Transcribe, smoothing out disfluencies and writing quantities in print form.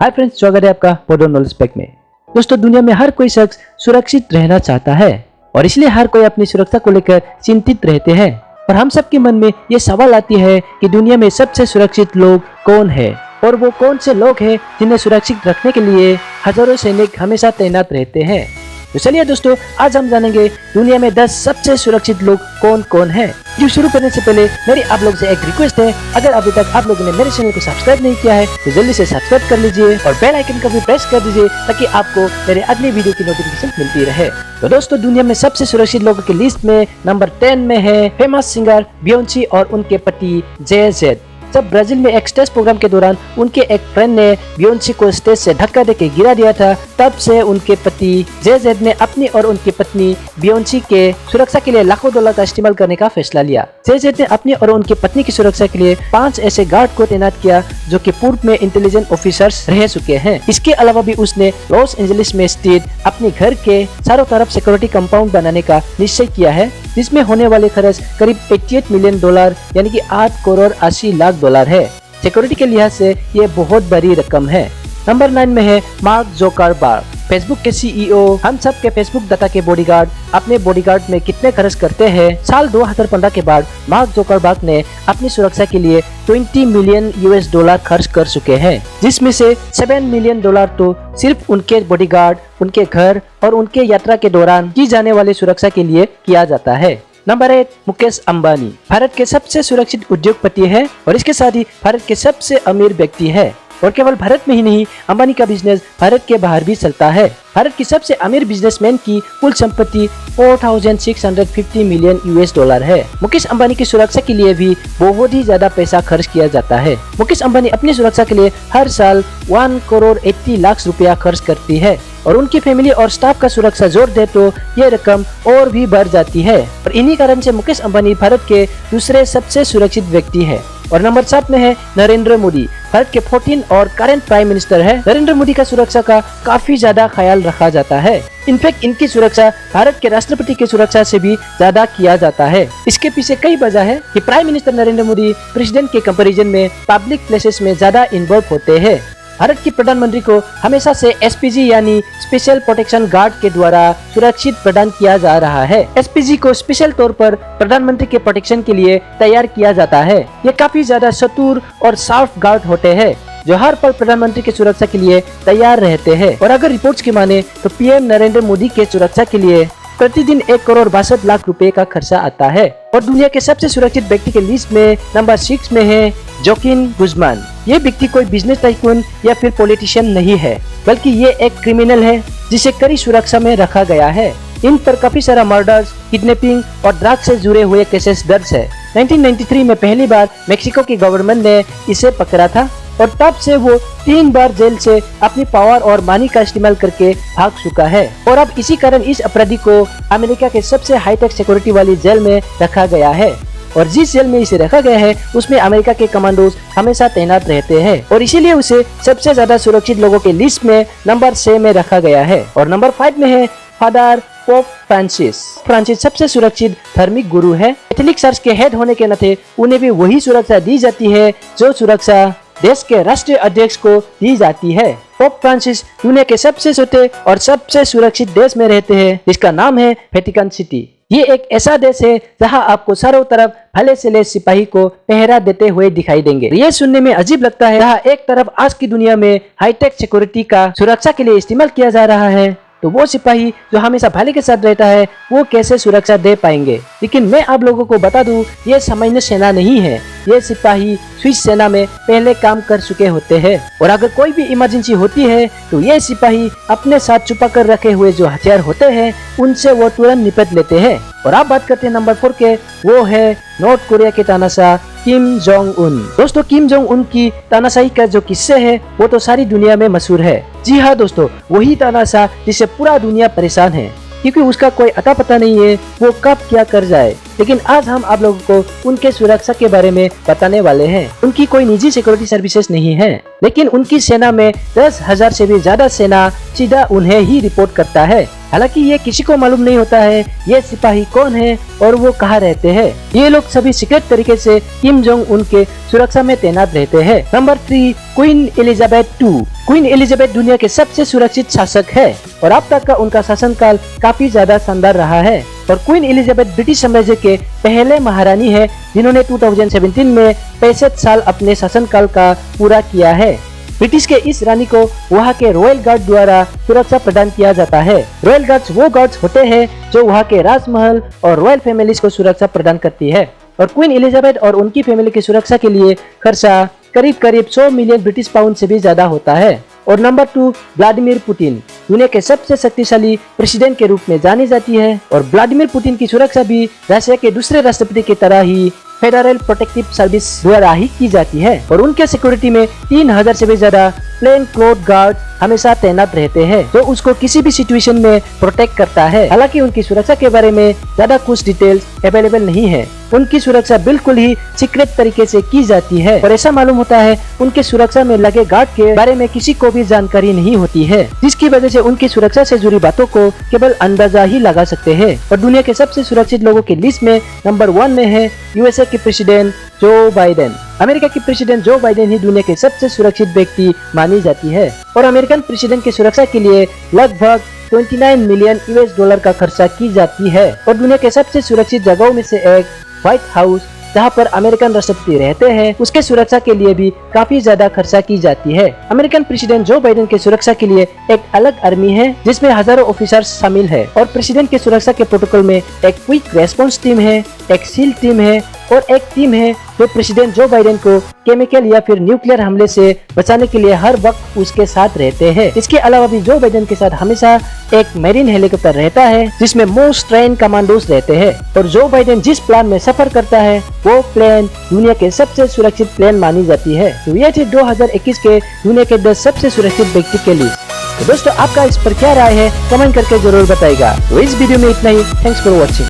Hi friends, स्वागत है आपका पोडो नॉलेज पैक में। दोस्तों, दुनिया में हर कोई शख्स सुरक्षित रहना चाहता है और इसलिए हर कोई अपनी सुरक्षा को लेकर चिंतित रहते हैं। और हम सबके मन में ये सवाल आती है कि दुनिया में सबसे सुरक्षित लोग कौन है और वो कौन से लोग हैं जिन्हें सुरक्षित रखने के लिए हजारों सैनिक हमेशा तैनात रहते हैं। तो चलिए दोस्तों, आज हम जानेंगे दुनिया में 10 सबसे सुरक्षित लोग कौन कौन हैं। जो शुरू करने से पहले मेरी आप लोग से एक रिक्वेस्ट है, अगर अभी तक आप लोगों ने मेरे चैनल को सब्सक्राइब नहीं किया है तो जल्दी से सब्सक्राइब कर लीजिए और बेल आइकन का भी प्रेस कर दीजिए ताकि आपको मेरे अगली वीडियो की नोटिफिकेशन मिलती रहे। तो दोस्तों, दुनिया में सबसे सुरक्षित लोगों की लिस्ट में नंबर 10 में है फेमस सिंगर बियोंसी और उनके पति जे-जेड। जब ब्राजील में एक स्टेज प्रोग्राम के दौरान उनके एक फ्रेंड ने बियोंसी को स्टेज से धक्का देकर गिरा दिया था, तब से उनके पति जे-जेड ने अपनी और उनकी पत्नी बियोंसी के सुरक्षा के लिए लाखों डॉलर का इस्तेमाल करने का फैसला लिया। जे-जेड ने अपनी और उनकी पत्नी की सुरक्षा के लिए 5 ऐसे गार्ड को तैनात किया जो कि पूर्व में इंटेलिजेंस ऑफिसर्स रह चुके हैं। इसके अलावा भी उसने लॉस एंजलिस में स्थित अपने घर के चारों तरफ सिक्योरिटी कंपाउंड बनाने का निश्चय किया है, जिसमें होने वाले खर्च करीब 88 मिलियन डॉलर यानी कि 8 करोड़ 80 लाख डॉलर है। सिक्योरिटी के लिहाज से ये बहुत बड़ी रकम है। नंबर 9 में है मार्क जुकरबर्ग, फेसबुक के सीईओ। हम सब के फेसबुक डाटा के बॉडीगार्ड अपने बॉडीगार्ड में कितने खर्च करते हैं। साल 2015 के बाद मार्क जुकरबर्ग ने अपनी सुरक्षा के लिए 20 मिलियन यूएस डॉलर खर्च कर चुके हैं, जिसमें से 7 मिलियन डॉलर तो सिर्फ उनके बॉडीगार्ड, उनके घर और उनके यात्रा के दौरान की जाने वाली सुरक्षा के लिए किया जाता है। नंबर 8, मुकेश अंबानी भारत के सबसे सुरक्षित उद्योगपति है और इसके साथ ही भारत के सबसे अमीर व्यक्ति है। और केवल भारत में ही नहीं, अंबानी का बिजनेस भारत के बाहर भी चलता है। भारत की सबसे अमीर बिजनेसमैन की कुल संपत्ति 4650 मिलियन यूएस डॉलर है। मुकेश अंबानी की सुरक्षा के लिए भी बहुत ही ज्यादा पैसा खर्च किया जाता है। मुकेश अंबानी अपनी सुरक्षा के लिए हर साल 1 करोड़ 80 लाख रुपया खर्च करती है और उनकी फैमिली और स्टाफ का सुरक्षा जोड़ दे तो ये रकम और भी बढ़ जाती है। और इन्हीं कारण से मुकेश अंबानी भारत के दूसरे सबसे सुरक्षित व्यक्ति है। और नंबर 7 में है नरेंद्र मोदी, भारत के 14 और करंट प्राइम मिनिस्टर है। नरेंद्र मोदी का सुरक्षा का काफी ज्यादा ख्याल रखा जाता है। इनफैक्ट इनकी सुरक्षा भारत के राष्ट्रपति की सुरक्षा से भी ज्यादा किया जाता है। इसके पीछे कई वजह है कि prime minister Narendra Modi president के कंपैरिजन में पब्लिक प्लेसेस में ज्यादा इन्वॉल्व होते हैं। भारत के प्रधानमंत्री को हमेशा से एसपीजी यानी स्पेशल प्रोटेक्शन गार्ड के द्वारा सुरक्षित प्रदान किया जा रहा है। एसपीजी को स्पेशल तौर पर प्रधानमंत्री के प्रोटेक्शन के लिए तैयार किया जाता है। ये काफी ज्यादा चतुर और शार्प गार्ड होते हैं जो हर पल प्रधानमंत्री की सुरक्षा के लिए तैयार रहते हैं। और अगर रिपोर्ट्स की माने तो पीएम नरेंद्र मोदी के सुरक्षा के लिए प्रतिदिन 1 करोड़ 62 लाख रुपए का खर्चा आता है। और दुनिया के सबसे सुरक्षित व्यक्ति के लिस्ट में नंबर 6 में है जोकिन गुजमान। ये व्यक्ति कोई बिजनेस टाइकून या फिर पॉलिटिशियन नहीं है, बल्कि ये एक क्रिमिनल है जिसे कड़ी सुरक्षा में रखा गया है। इन पर काफी सारा मर्डर्स, किडनैपिंग और ड्रग्स से जुड़े हुए केसेस दर्ज है। 1993 में पहली बार मेक्सिको की गवर्नमेंट ने इसे पकड़ा था और तब से वो 3 बार जेल से अपनी पावर और मनी का इस्तेमाल करके भाग चुका है। और अब इसी कारण इस अपराधी को अमेरिका के सबसे हाईटेक सिक्योरिटी वाली जेल में रखा गया है। और जिस जेल में इसे रखा गया है उसमें अमेरिका के कमांडोज हमेशा तैनात रहते हैं और इसीलिए उसे सबसे ज्यादा सुरक्षित लोगों के लिस्ट में नंबर 6 में रखा गया है। और नंबर 5 में है फादर पोप फ्रांसिस। फ्रांसिस सबसे सुरक्षित धार्मिक गुरु है। कैथोलिक चर्च के हेड होने के नाते उन्हें भी वही सुरक्षा दी जाती है जो सुरक्षा देश के राष्ट्रीय अध्यक्ष को दी जाती है। पोप फ्रांसिस दुनिया के सबसे छोटे और सबसे सुरक्षित देश में रहते हैं, जिसका नाम है वेटिकन सिटी। ये एक ऐसा देश है जहां आपको चारों तरफ भले से ले सिपाही को पहरा देते हुए दिखाई देंगे। ये सुनने में अजीब लगता है, जहां एक तरफ आज की दुनिया में हाईटेक सिक्योरिटी का सुरक्षा के लिए इस्तेमाल किया जा रहा है, तो वो सिपाही जो हमेशा भाले के साथ रहता है वो कैसे सुरक्षा दे पाएंगे। लेकिन मैं आप लोगों को बता दूं, ये सामान्य सेना नहीं है। ये सिपाही स्विस सेना में पहले काम कर चुके होते हैं और अगर कोई भी इमरजेंसी होती है तो ये सिपाही अपने साथ छुपा कर रखे हुए जो हथियार होते हैं उनसे वो तुरंत निपट लेते हैं। और आप बात करते हैं नंबर 4 के, वो है नॉर्थ कोरिया के तानाशाह किम जोंग उन। दोस्तों, किम जोंग उन की तानाशाही का जो किस्से है वो तो सारी दुनिया में मशहूर है। जी हाँ दोस्तों, वही तानाशाह जिससे पूरा दुनिया परेशान है क्योंकि उसका कोई अता पता नहीं है वो कब क्या कर जाए। लेकिन आज हम आप लोगों को उनके सुरक्षा के बारे में बताने वाले हैं। उनकी कोई निजी सिक्योरिटी सर्विसेज नहीं है, लेकिन उनकी सेना में 10,000 से भी ज्यादा सेना सीधा उन्हें ही रिपोर्ट करता है। हालांकि ये किसी को मालूम नहीं होता है ये सिपाही कौन है और वो कहाँ रहते हैं। ये लोग सभी सीक्रेट तरीके से किम जोंग उन के सुरक्षा में तैनात रहते हैं। Number 3, queen Elizabeth II। Queen Elizabeth दुनिया के सबसे सुरक्षित शासक है और अब तक का उनका शासनकाल काफी ज्यादा शानदार रहा है। और क्वीन एलिजाबेथ ब्रिटिश साम्राज्य के पहले महारानी है जिन्होंने 2017 में 65 साल अपने शासनकाल का पूरा किया है। ब्रिटिश के इस रानी को वहाँ के रॉयल गार्ड द्वारा सुरक्षा प्रदान किया जाता है। रॉयल गार्ड्स वो गार्ड्स होते हैं जो वहाँ के राजमहल और रॉयल फैमिलीज को सुरक्षा प्रदान करती है। और क्वीन एलिजाबेथ और उनकी फैमिली की सुरक्षा के लिए खर्चा करीब 100 मिलियन ब्रिटिश पाउंड से भी ज्यादा होता है। और नंबर 2, व्लादिमीर पुतिन। दुनिया के सबसे शक्तिशाली प्रेसिडेंट के रूप में जानी जाती है और व्लादिमीर पुतिन की सुरक्षा भी रशिया के दूसरे राष्ट्रपति की तरह ही फेडरल प्रोटेक्टिव सर्विस द्वारा ही की जाती है। और उनके सिक्योरिटी में 3000 से भी ज्यादा प्लेन क्लोथ गार्ड हमेशा तैनात रहते हैं जो उसको किसी भी सिचुएशन में प्रोटेक्ट करता है। हालांकि उनकी सुरक्षा के बारे में ज्यादा कुछ डिटेल्स अवेलेबल नहीं है। उनकी सुरक्षा बिल्कुल ही सीक्रेट तरीके से की जाती है और ऐसा मालूम होता है उनके सुरक्षा में लगे गार्ड के बारे में किसी को भी जानकारी नहीं होती है, जिसकी वजह से उनकी सुरक्षा से जुड़ी बातों को केवल अंदाजा ही लगा सकते हैं। और दुनिया के सबसे सुरक्षित लोगों की लिस्ट में नंबर 1 में है यूएसए के प्रेसिडेंट जो बाइडेन। अमेरिका के प्रेसिडेंट जो बाइडेन ही दुनिया के सबसे सुरक्षित व्यक्ति मानी जाती है और अमेरिकन प्रेसिडेंट की सुरक्षा के लिए लगभग 29 मिलियन US$ का खर्चा की जाती है। और दुनिया के सबसे सुरक्षित जगहों में से एक व्हाइट हाउस जहाँ पर अमेरिकन राष्ट्रपति रहते हैं उसके सुरक्षा के लिए भी काफी ज्यादा खर्चा की जाती है। अमेरिकन प्रेसिडेंट जो बाइडेन की सुरक्षा के लिए एक अलग आर्मी है जिसमें हजारों ऑफिसर्स शामिल है और प्रेसिडेंट की सुरक्षा के प्रोटोकॉल में एक क्विक रेस्पॉन्स टीम है, एक सील टीम है और एक टीम है जो प्रेसिडेंट जो बाइडेन को केमिकल या फिर न्यूक्लियर हमले से बचाने के लिए हर वक्त उसके साथ रहते हैं। इसके अलावा भी जो बाइडेन के साथ हमेशा एक मैरीन हेलीकॉप्टर रहता है जिसमें मोस्ट ट्रेन कमांडोज रहते हैं और जो बाइडेन जिस प्लान में सफर करता है वो प्लेन दुनिया के सबसे सुरक्षित प्लेन मानी जाती है। तो ये थे 2021 के दुनिया के 10 सबसे सुरक्षित व्यक्ति के लिस्ट। तो दोस्तों आपका इस पर क्या राय है कमेंट करके जरूर बताइएगा। तो इस वीडियो में इतना ही। Thanks for watching.